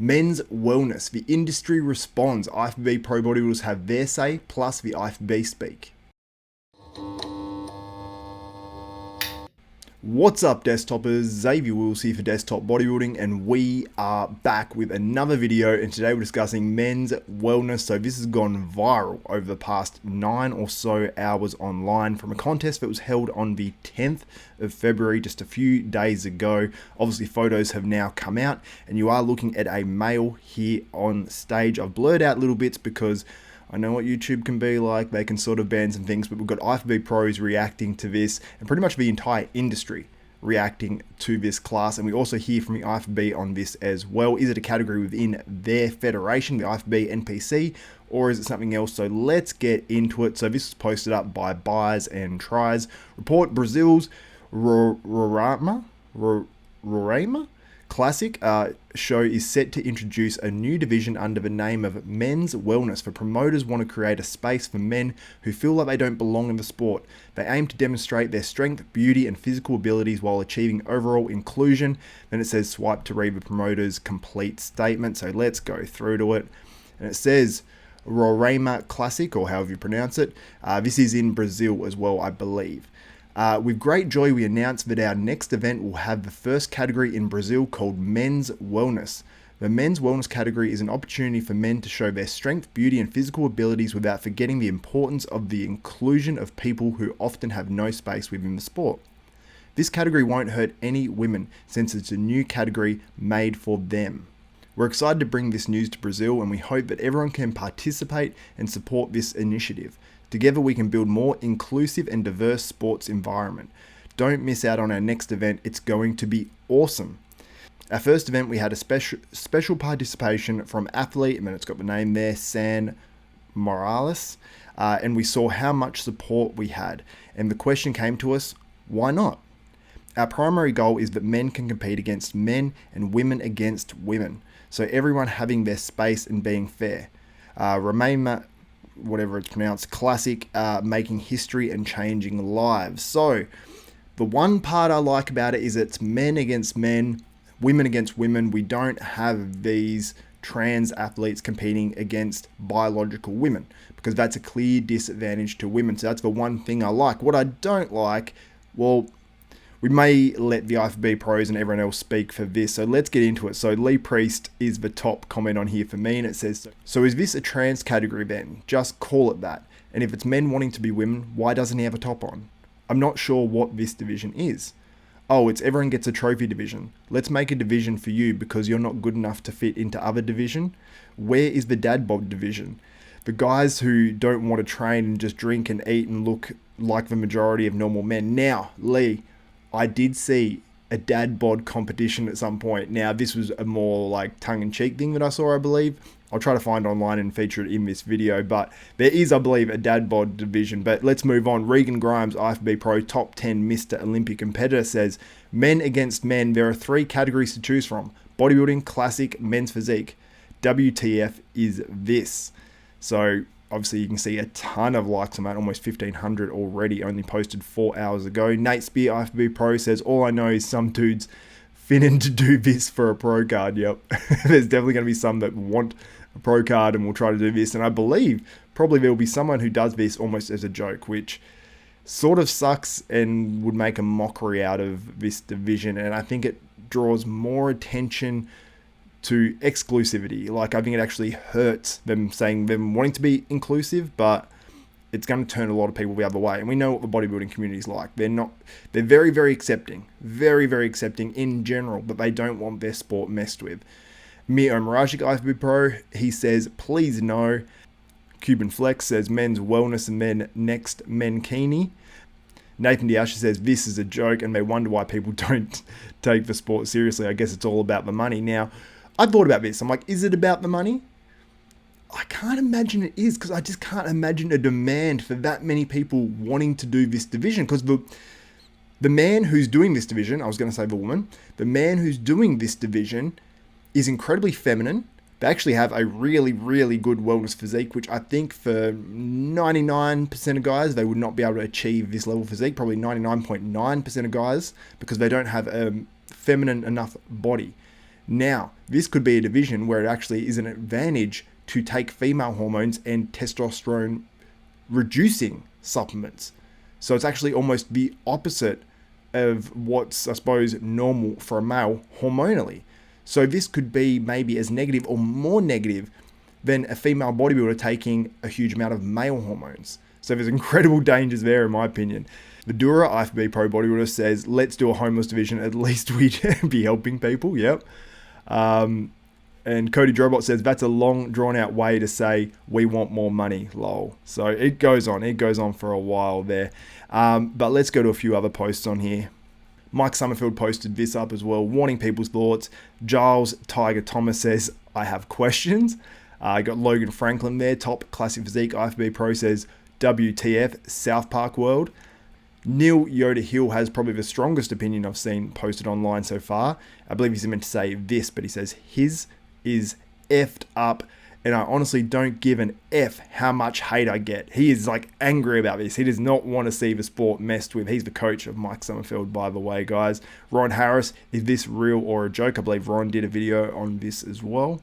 Men's wellness. The industry responds. IFBB pro bodybuilders have their say, plus the IFBB speak. What's up, Desktopers? Xavier Wills here for Desktop Bodybuilding, and we are back with another video, and today we're discussing men's wellness. So this has gone viral over the past 9 or so hours online from a contest that was held on the 10th of February, just a few days ago. Obviously, photos have now come out, and you are looking at a male here on stage. I've blurred out little bits because I know what YouTube can be like. They can sort of ban some things, but we've got IFBB pros reacting to this, and pretty much the entire industry reacting to this class. And we also hear from the IFBB on this as well. Is it a category within their federation, the IFBB NPC, or is it something else? So let's get into it. So this was posted up by Buys and Tries. Report: Brazil's Roraima Classic show is set to introduce a new division under the name of Men's Wellness. For promoters want to create a space for men who feel like they don't belong in the sport. They aim to demonstrate their strength, beauty, and physical abilities while achieving overall inclusion. Then it says swipe to read the promoter's complete statement. So let's go through to it. And it says Roraima Classic, or however you pronounce it. This is in Brazil as well, I believe. With great joy, we announce that our next event will have the first category in Brazil called Men's Wellness. The Men's Wellness category is an opportunity for men to show their strength, beauty, and physical abilities without forgetting the importance of the inclusion of people who often have no space within the sport. This category won't hurt any women since it's a new category made for them. We're excited to bring this news to Brazil, and we hope that everyone can participate and support this initiative. Together we can build more inclusive and diverse sports environment. Don't miss out on our next event. It's going to be awesome. Our first event, we had a special participation from athlete, and then it's got the name there, San Morales, and we saw how much support we had. And the question came to us, why not? Our primary goal is that men can compete against men and women against women. So everyone having their space and being fair. Whatever it's pronounced, Classic, making history and changing lives. So the one part I like about it is it's men against men, women against women. We don't have these trans athletes competing against biological women, because that's a clear disadvantage to women. So that's the one thing I like. What I don't like, well, we may let the IFBB pros and everyone else speak for this, so let's get into it. So Lee Priest is the top comment on here for me, and it says, so is this a trans category then? Just call it that. And if it's men wanting to be women, why doesn't he have a top on? I'm not sure what this division is. Oh, it's everyone gets a trophy division. Let's make a division for you because you're not good enough to fit into other division. Where is the dad bod division? The guys who don't want to train and just drink and eat and look like the majority of normal men. Now, Lee, I did see a dad bod competition at some point. Now, this was a more like tongue-in-cheek thing that I saw, I believe. I'll try to find online and feature it in this video, but there is, I believe, a dad bod division. But let's move on. Regan Grimes, IFBB Pro, top 10 Mr. Olympic competitor, says, men against men, there are 3 categories to choose from. Bodybuilding, classic, men's physique. WTF is this? So obviously, you can see a ton of likes on that, almost 1,500 already, only posted 4 hours ago. Nate Spear, IFBB Pro, says, all I know is some dudes finning to do this for a pro card. Yep, there's definitely going to be some that want a pro card and will try to do this. And I believe probably there will be someone who does this almost as a joke, which sort of sucks and would make a mockery out of this division. And I think it draws more attention to exclusivity. Like, I think it actually hurts them saying them wanting to be inclusive, but it's going to turn a lot of people the other way. And we know what the bodybuilding community is like. They're very, very accepting, very, very accepting in general, but they don't want their sport messed with. Mio Marajic, IFBB Pro, he says, please no. Cuban Flex says, men's wellness and then next Menkini. Nathan Diasha says, this is a joke, and they wonder why people don't take the sport seriously. I guess it's all about the money. Now, I thought about this. I'm like, is it about the money? I can't imagine it is, because I just can't imagine a demand for that many people wanting to do this division. Because the man who's doing this division, I was going to say the woman, the man who's doing this division is incredibly feminine. They actually have a really, really good wellness physique, which I think for 99% of guys, they would not be able to achieve this level of physique, probably 99.9% of guys, because they don't have a feminine enough body. Now, this could be a division where it actually is an advantage to take female hormones and testosterone reducing supplements. So it's actually almost the opposite of what's, I suppose, normal for a male hormonally. So this could be maybe as negative or more negative than a female bodybuilder taking a huge amount of male hormones. So there's incredible dangers there, in my opinion. The Dura IFBB Pro Bodybuilder says, let's do a homeless division. At least we'd be helping people. Yep. And Cody Drobot says, that's a long, drawn-out way to say we want more money, lol. So it goes on. It goes on for a while there. But let's go to a few other posts on here. Mike Summerfield posted this up as well, warning people's thoughts. Giles Tiger Thomas says, I have questions. I got Logan Franklin there, top classic physique IFBB Pro says, WTF, South Park World. Neil Yoda Hill has probably the strongest opinion I've seen posted online so far. I believe he's meant to say this, but he says his is effed up, and I honestly don't give an F how much hate I get. He is like angry about this. He does not want to see the sport messed with. He's the coach of Mike Summerfield, by the way, guys. Ron Harris, is this real or a joke? I believe Ron did a video on this as well.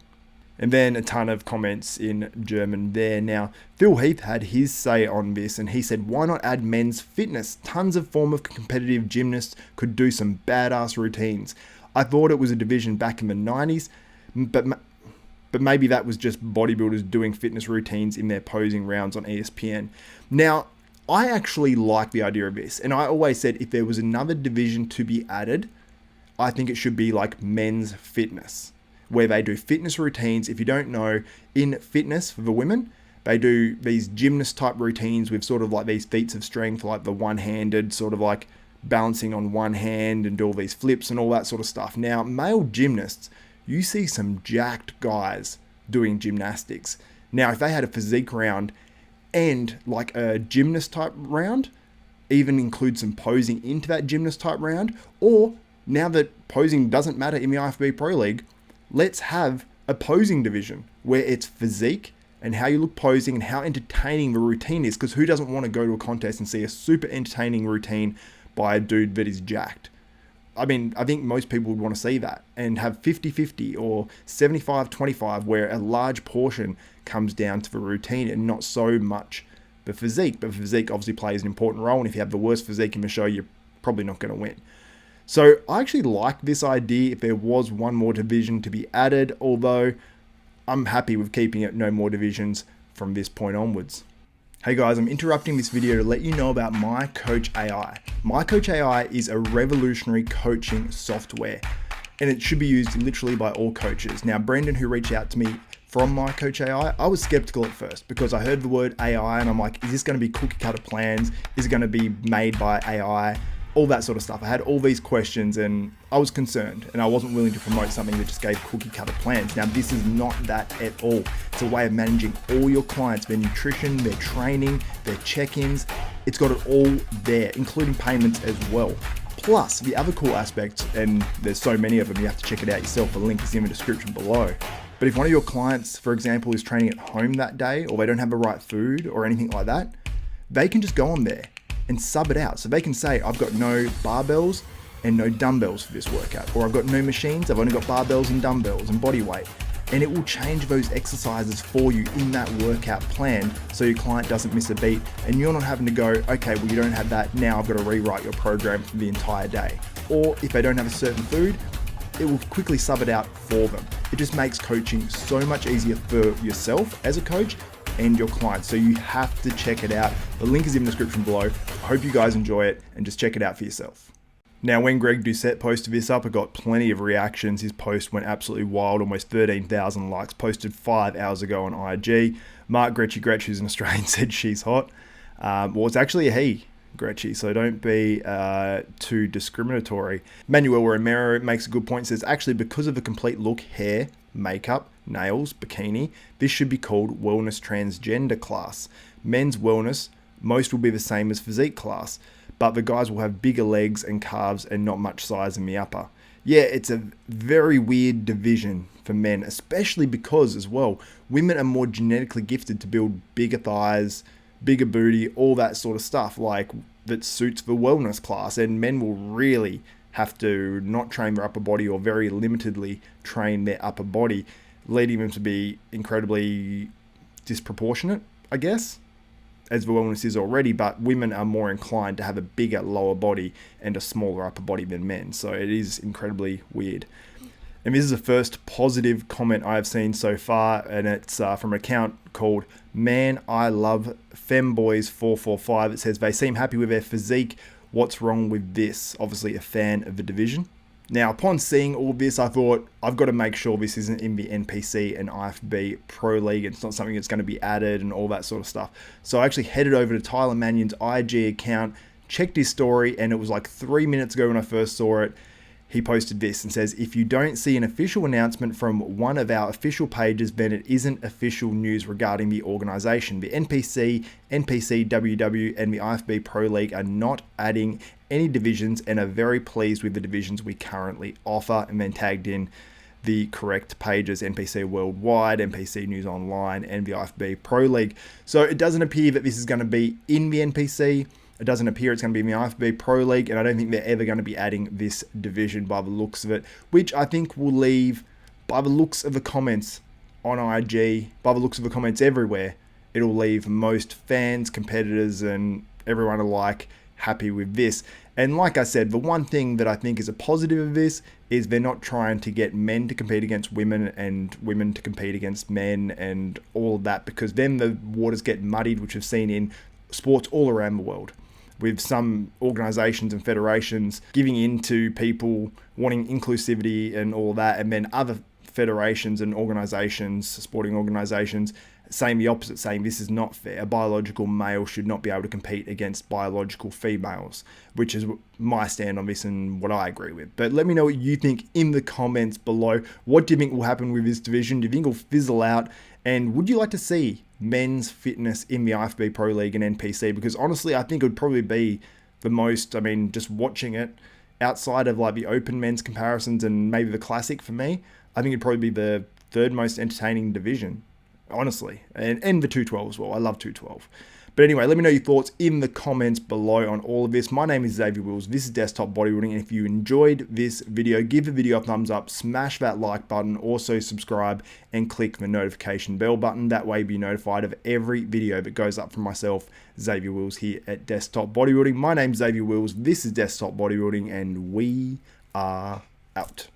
And then a ton of comments in German there. Now, Phil Heath had his say on this, and he said, why not add men's fitness? Tons of form of competitive gymnasts could do some badass routines. I thought it was a division back in the 90s, but maybe that was just bodybuilders doing fitness routines in their posing rounds on ESPN. Now, I actually like the idea of this, and I always said if there was another division to be added, I think it should be like men's fitness, where they do fitness routines. If you don't know, in fitness for the women, they do these gymnast type routines with sort of like these feats of strength, like the one-handed sort of like balancing on one hand and do all these flips and all that sort of stuff. Now, male gymnasts, you see some jacked guys doing gymnastics. Now, if they had a physique round and like a gymnast type round, even include some posing into that gymnast type round, or now that posing doesn't matter in the IFBB Pro League, let's have a posing division where it's physique and how you look posing and how entertaining the routine is, because who doesn't want to go to a contest and see a super entertaining routine by a dude that is jacked? I mean, I think most people would want to see that and have 50-50 or 75-25 where a large portion comes down to the routine and not so much the physique. But physique obviously plays an important role, and if you have the worst physique in the show, you're probably not going to win. So I actually like this idea if there was one more division to be added, although I'm happy with keeping it no more divisions from this point onwards. Hey guys, I'm interrupting this video to let you know about My Coach AI. My Coach AI is a revolutionary coaching software, and it should be used literally by all coaches. Now, Brendan, who reached out to me from My Coach AI, I was skeptical at first because I heard the word AI and I'm like, is this going to be cookie cutter plans? Is it going to be made by AI? All that sort of stuff. I had all these questions and I was concerned, and I wasn't willing to promote something that just gave cookie cutter plans. Now, this is not that at all. It's a way of managing all your clients, their nutrition, their training, their check-ins. It's got it all there, including payments as well. Plus, the other cool aspects, and there's so many of them, you have to check it out yourself. The link is in the description below. But if one of your clients, for example, is training at home that day, or they don't have the right food or anything like that, they can just go on there and sub it out. So they can say, I've got no barbells and no dumbbells for this workout, or I've got no machines, I've only got barbells and dumbbells and body weight. And it will change those exercises for you in that workout plan so your client doesn't miss a beat and you're not having to go, okay, well, you don't have that, now I've got to rewrite your program for the entire day. Or if they don't have a certain food, it will quickly sub it out for them. It just makes coaching so much easier for yourself as a coach and your clients. So you have to check it out. The link is in the description below. I hope you guys enjoy it and just check it out for yourself. Now, when Greg Doucette posted this up, it got plenty of reactions. His post went absolutely wild, almost 13,000 likes, posted 5 hours ago on IG. Mark Gretchy, who's an Australian, said she's hot. Well, it's actually a he, Gretchy, so don't be too discriminatory. Manuel Romero makes a good point, says, actually, because of the complete look, hair, makeup, nails, bikini, this should be called wellness transgender class. Men's wellness, most will be the same as physique class, but the guys will have bigger legs and calves and not much size in the upper. Yeah, it's a very weird division for men, especially because as well, women are more genetically gifted to build bigger thighs, bigger booty, all that sort of stuff, like that suits the wellness class, and men will really have to not train their upper body or very limitedly train their upper body, leading them to be incredibly disproportionate, I guess, as the wellness is already, but women are more inclined to have a bigger lower body and a smaller upper body than men. So it is incredibly weird. And this is the first positive comment I have seen so far, and it's from an account called Man I Love Femboys 445. It says, they seem happy with their physique. What's wrong with this? Obviously a fan of the division. Now, upon seeing all this, I thought, I've got to make sure this isn't in the NPC and IFBB Pro League. It's not something that's going to be added and all that sort of stuff. So I actually headed over to Tyler Mannion's IG account, checked his story, and it was like 3 minutes ago when I first saw it. He posted this and says, if you don't see an official announcement from one of our official pages, then it isn't official news regarding the organization. The NPC, NPCWW, and the IFBB Pro League are not adding any divisions and are very pleased with the divisions we currently offer, and then tagged in the correct pages: NPC Worldwide, NPC News Online, and the IFBB Pro League. So it doesn't appear that this is going to be in the NPC. It doesn't appear it's going to be in the IFBB Pro League, and I don't think they're ever going to be adding this division by the looks of it, which I think will leave, by the looks of the comments on IG, by the looks of the comments everywhere, it'll leave most fans, competitors, and everyone alike happy with this. And like I said, the one thing that I think is a positive of this is they're not trying to get men to compete against women and women to compete against men and all of that, because then the waters get muddied, which we've seen in sports all around the world, with some organizations and federations giving in to people wanting inclusivity and all that, and then other federations and organizations, sporting organizations, saying the opposite, saying this is not fair. A biological male should not be able to compete against biological females, which is my stand on this and what I agree with. But let me know what you think in the comments below. What do you think will happen with this division? Do you think it'll fizzle out? And would you like to see men's fitness in the IFBB Pro League and NPC? Because honestly, I think it would probably be the most, just watching it outside of like the open men's comparisons and maybe the classic, for me, I think it'd probably be the third most entertaining division, honestly. And the 212 as well. I love 212. But anyway, let me know your thoughts in the comments below on all of this. My name is Xavier Wills. This is Desktop Bodybuilding. And if you enjoyed this video, give the video a thumbs up, smash that like button, also subscribe and click the notification bell button. That way you'll be notified of every video that goes up from myself, Xavier Wills, here at Desktop Bodybuilding. My name is Xavier Wills. This is Desktop Bodybuilding, and we are out.